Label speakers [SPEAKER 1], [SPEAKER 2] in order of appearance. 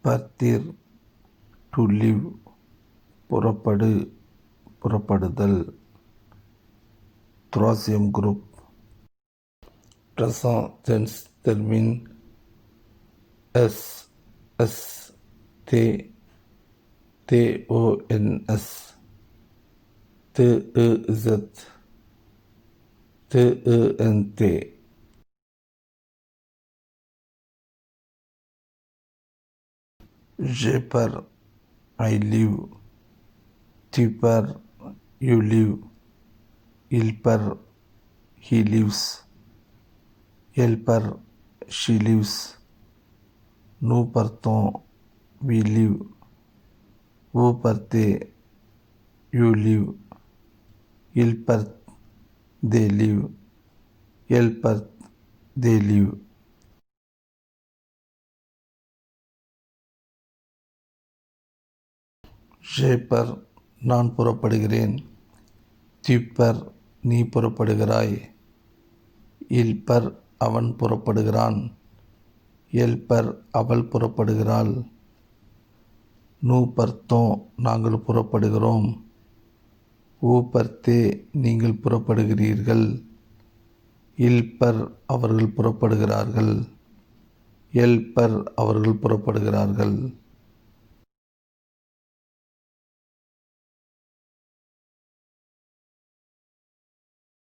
[SPEAKER 1] Partir, to leave, புறப்படு, புறப்படுதல். Troisième groupe. Présent tense termine S, S, T, T-O-N-S, T-E-Z, T-E-N-T. Je pars, I leave. Tu pars, you leave. Il part, he leaves. Elle part, she leaves. Nous partons, we leave. Vous partez, you leave. Ils partent, they leave. Elles partent, they leave. Je pars, நான் புறப்படுகிறேன். Tu pars, நீ புறப்படுகிறாய். Il part, அவன் புறப்படுகிறான். Elle part, அவள் புறப்படுகிறாள். Nous partons, நாங்கள் புறப்படுகிறோம். Vous partez, நீங்கள் புறப்படுகிறீர்கள். Il part, அவர்கள் புறப்படுகிறார்கள். Elle part, அவர்கள் புறப்படுகிறார்கள்.